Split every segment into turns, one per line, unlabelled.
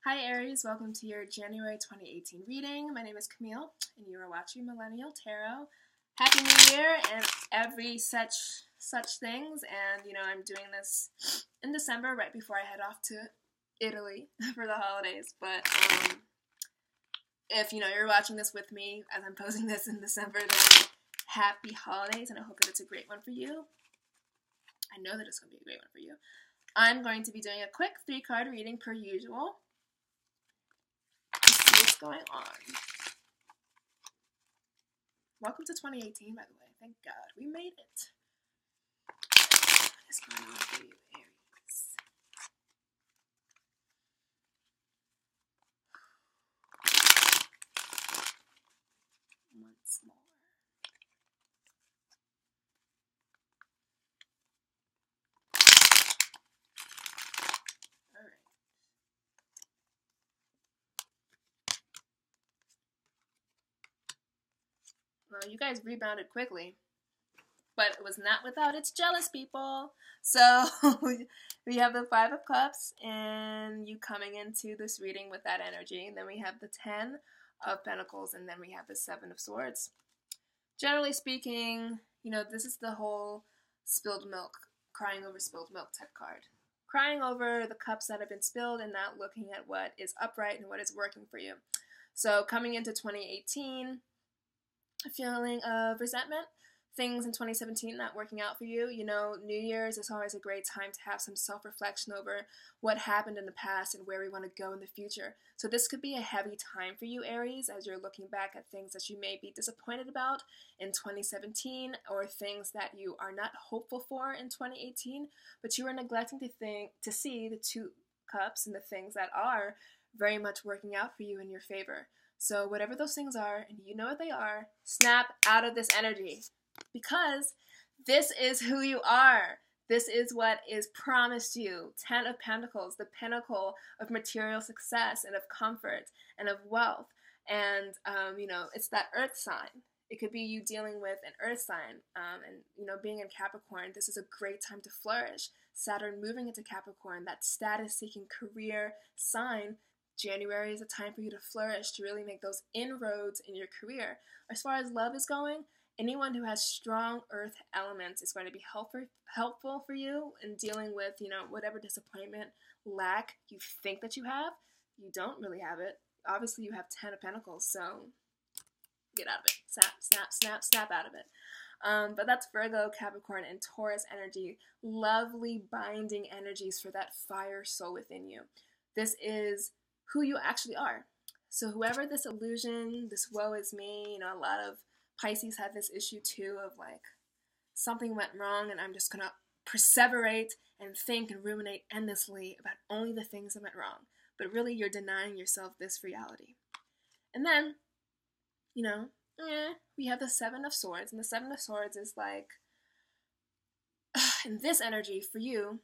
Hi Aries, welcome to your January 2018 reading. My name is Camille, and you are watching Millennial Tarot. Happy New Year and every such things. And I'm doing this in December, right before I head off to Italy for the holidays. But if you're watching this with me as I'm posting this in December, then happy holidays, and I hope that it's a great one for you. I know that it's going to be a great one for you. I'm going to be doing a quick 3-card reading per usual. See what's going on. Welcome to 2018, by the way. Thank God we made it. What is going on for you, Aries? Once more. All right. Well, you guys rebounded quickly, but it was not without its jealous people. So we have the 5 of Cups, and you coming into this reading with that energy. And then we have the 10 of Pentacles, and then we have the 7 of Swords. Generally speaking, this is the whole spilled milk, crying over spilled milk type card. Crying over the cups that have been spilled and not looking at what is upright and what is working for you. So coming into 2018, a feeling of resentment, things in 2017 not working out for you. New Year's is always a great time to have some self-reflection over what happened in the past and where we want to go in the future. So this could be a heavy time for you, Aries, as you're looking back at things that you may be disappointed about in 2017 or things that you are not hopeful for in 2018, but you are neglecting to see the 2 cups and the things that are very much working out for you in your favor. So whatever those things are, and you know what they are, snap out of this energy. Because this is who you are. This is what is promised you. 10 of Pentacles, the pinnacle of material success and of comfort and of wealth. And, it's that earth sign. It could be you dealing with an earth sign. And being in Capricorn, this is a great time to flourish. Saturn moving into Capricorn, that status-seeking career sign. January is a time for you to flourish, to really make those inroads in your career. As far as love is going, anyone who has strong earth elements is going to be helpful for you in dealing with, whatever disappointment, lack you think that you have. You don't really have it. Obviously, you have 10 of Pentacles, so get out of it. Snap out of it. But that's Virgo, Capricorn, and Taurus energy. Lovely binding energies for that fire soul within you. This is who you actually are. So whoever this illusion, this woe is me, a lot of Pisces have this issue too of like, something went wrong and I'm just going to perseverate and think and ruminate endlessly about only the things that went wrong. But really you're denying yourself this reality. And then, we have the 7 of Swords, and the 7 of Swords is like, in this energy for you,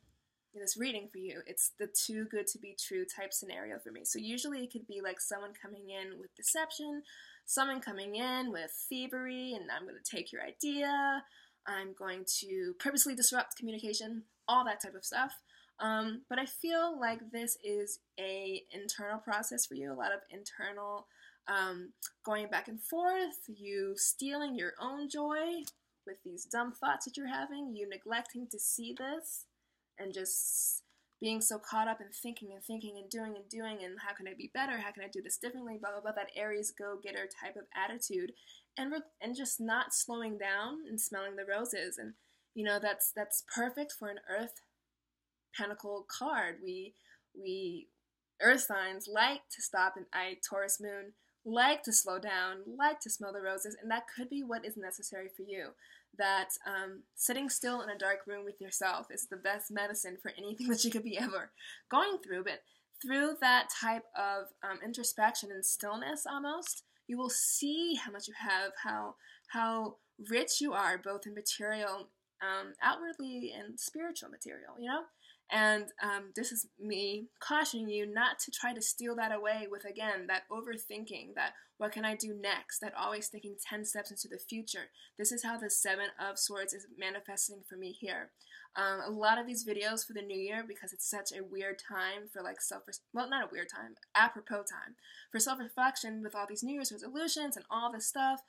in this reading for you, it's the too good to be true type scenario for me. So usually it could be like someone coming in with deception, someone coming in with thievery, and I'm going to take your idea, I'm going to purposely disrupt communication, all that type of stuff. But I feel like this is a internal process for you, a lot of internal going back and forth, you stealing your own joy with these dumb thoughts that you're having, you neglecting to see this, and just being so caught up in thinking and doing, and how can I be better? How can I do this differently? Blah, blah, blah, that Aries go-getter type of attitude. And just not slowing down and smelling the roses. And, that's perfect for an Earth Pentacle card. We Earth signs like to stop, and Taurus Moon, like to slow down, like to smell the roses, and that could be what is necessary for you. That sitting still in a dark room with yourself is the best medicine for anything that you could be ever going through. But through that type of introspection and stillness almost, you will see how much you have, how rich you are, both in material, outwardly, and spiritual material, And this is me cautioning you not to try to steal that away with, again, that overthinking, that what can I do next, that always thinking 10 steps into the future. This is how the Seven of Swords is manifesting for me here. A lot of these videos for the new year, because it's such a weird time for like well, not a weird time, apropos time for self-reflection with all these New Year's resolutions and all this stuff.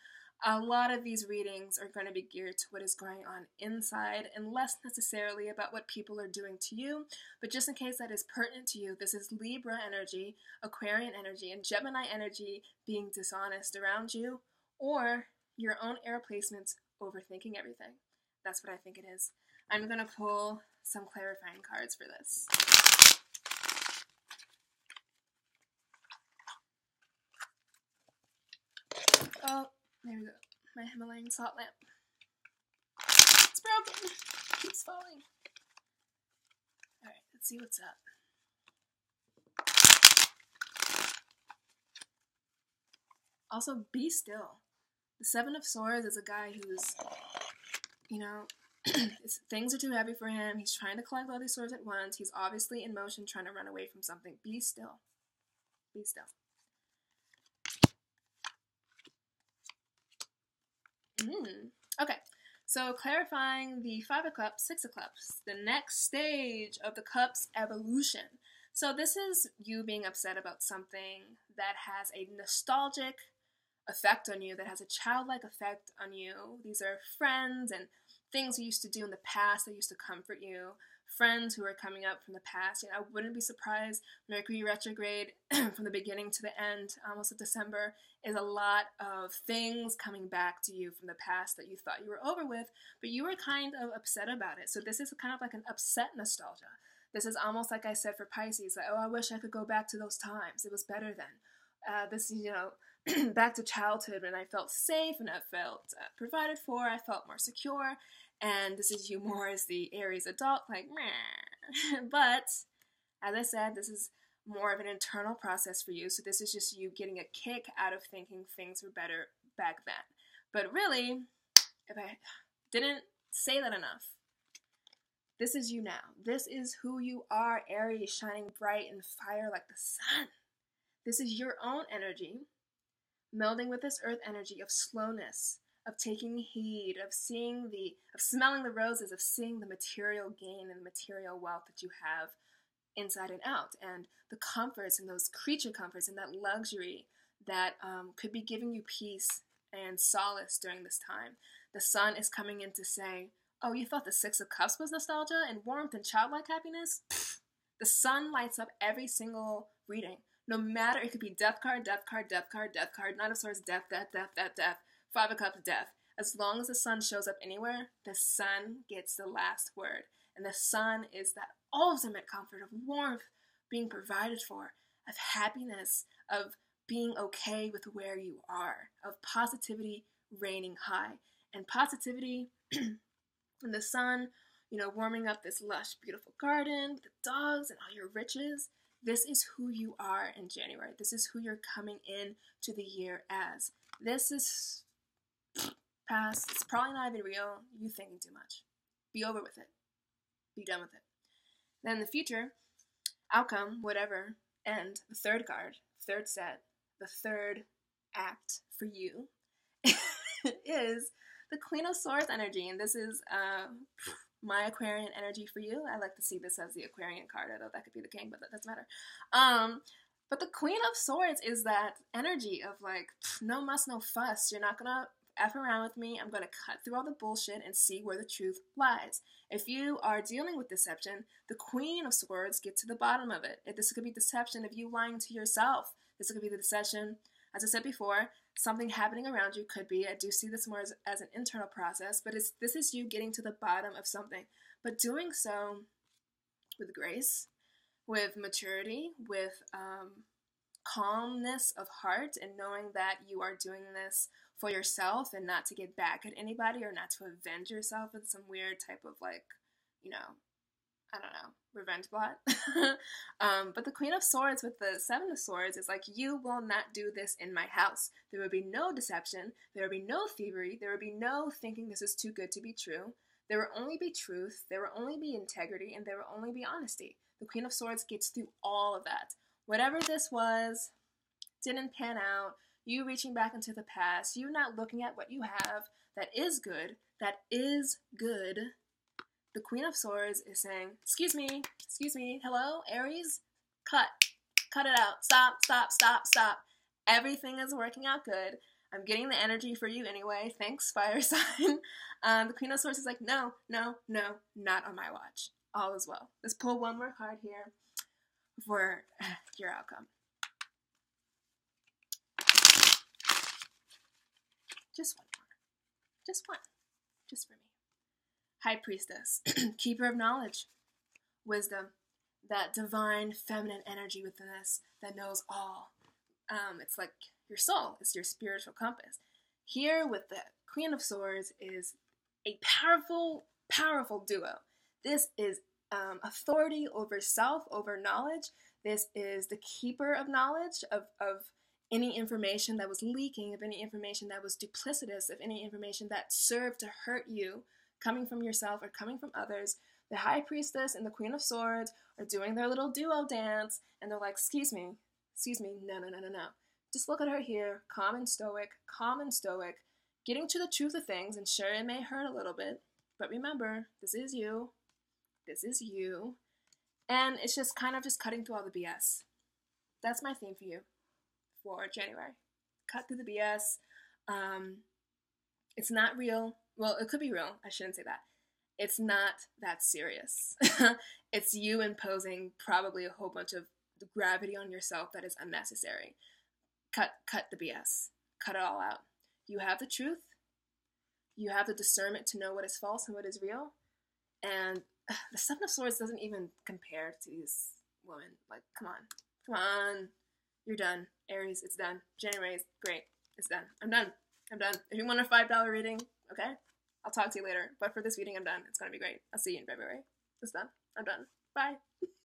A lot of these readings are going to be geared to what is going on inside and less necessarily about what people are doing to you. But just in case that is pertinent to you, this is Libra energy, Aquarian energy, and Gemini energy being dishonest around you, or your own air placements overthinking everything. That's what I think it is. I'm going to pull some clarifying cards for this. Oh, there we go. My Himalayan salt lamp. It's broken. It keeps falling. Alright, let's see what's up. Also, be still. The Seven of Swords is a guy who's, you know, things are too heavy for him. He's trying to collect all these swords at once. He's obviously in motion, trying to run away from something. Be still. Be still. Okay, so clarifying the Five of Cups, Six of Cups, the next stage of the Cups evolution. So this is you being upset about something that has a nostalgic effect on you, that has a childlike effect on you. These are friends and things you used to do in the past that used to comfort you. Friends who are coming up from the past. You know, I wouldn't be surprised. Mercury retrograde from the beginning to the end, almost of December, is a lot of things coming back to you from the past that you thought you were over with, but you were kind of upset about it. So this is kind of like an upset nostalgia. This is almost like I said for Pisces, like, oh, I wish I could go back to those times. It was better then. This, you know, back to childhood, and I felt safe, and I felt provided for, I felt more secure. And this is you more as the Aries adult, like, meh. But, as I said, this is more of an internal process for you. So this is just you getting a kick out of thinking things were better back then. But really, if I didn't say that enough, this is you now. This is who you are, Aries, shining bright and fire like the sun. This is your own energy, melding with this earth energy of slowness, of taking heed, of smelling the roses, of seeing the material gain and the material wealth that you have inside and out, and the comforts and those creature comforts and that luxury that could be giving you peace and solace during this time. The sun is coming in to say, oh, you thought the Six of Cups was nostalgia and warmth and childlike happiness? Pfft. The sun lights up every single reading. No matter, it could be death card, death card, death card, death card, Knight of Swords, death, death, death, death, death, Five of Cups, death. As long as the sun shows up anywhere, the sun gets the last word. And the sun is that ultimate comfort of warmth being provided for, of happiness, of being okay with where you are, of positivity reigning high. And positivity in the sun, you know, warming up this lush, beautiful garden with the dogs and all your riches. This is who you are in January. This is who you're coming in to the year as. This is past. It's probably not even real. You thinking too much. Be over with it. Be done with it. Then the future, outcome, whatever, and the third card, third set, the third act for you is the Queen of Swords energy. And this is my Aquarian energy for you. I like to see this as the Aquarian card, although that could be the king, but that doesn't matter. But the Queen of Swords is that energy of like, no muss, no fuss. You're not gonna F around with me. I'm gonna cut through all the bullshit and see where the truth lies. If you are dealing with deception, the Queen of Swords gets to the bottom of it. This could be deception of you lying to yourself. This could be the deception, as I said before, something happening around you could be. I do see this more as an internal process, but this is you getting to the bottom of something. But doing so with grace, with maturity, with calmness of heart, and knowing that you are doing this for yourself and not to get back at anybody or not to avenge yourself with some weird type of like, you know, I don't know, revenge plot. But the Queen of Swords with the Seven of Swords is like, you will not do this in my house. There will be no deception. There will be no thievery. There will be no thinking this is too good to be true. There will only be truth, there will only be integrity, and there will only be honesty. The Queen of Swords gets through all of that. Whatever this was, didn't pan out, you reaching back into the past, you not looking at what you have that is good, the Queen of Swords is saying, excuse me, hello, Aries, cut it out, stop. Everything is working out good. I'm getting the energy for you anyway. Thanks, fire sign. The Queen of Swords is like, no, not on my watch. All is well. Let's pull one more card here for your outcome. Just one more. Just one. Just for me. High Priestess. Keeper of knowledge. Wisdom. That divine feminine energy within us that knows all. It's like your soul. It's your spiritual compass. Here with the Queen of Swords is a powerful duo. This is authority over self, over knowledge. This is the keeper of knowledge of any information that was leaking, of any information that was duplicitous, of any information that served to hurt you, coming from yourself or coming from others. The High Priestess and the Queen of Swords are doing their little duo dance, and they're like, excuse me, no. Just look at her here, calm and stoic, getting to the truth of things, and sure, it may hurt a little bit, but remember, this is you, and it's just kind of just cutting through all the BS. That's my theme for you for January. Cut through the BS. It's not real. Well, it could be real. I shouldn't say that. It's not that serious. It's you imposing probably a whole bunch of gravity on yourself that is unnecessary. Cut the BS. Cut it all out. You have the truth. You have the discernment to know what is false and what is real. And the Seven of Swords doesn't even compare to this woman. Like, come on. You're done. Aries, it's done. January is great. It's done. I'm done. If you want a $5 reading, okay, I'll talk to you later. But for this reading, I'm done. It's going to be great. I'll see you in February. It's done. I'm done. Bye.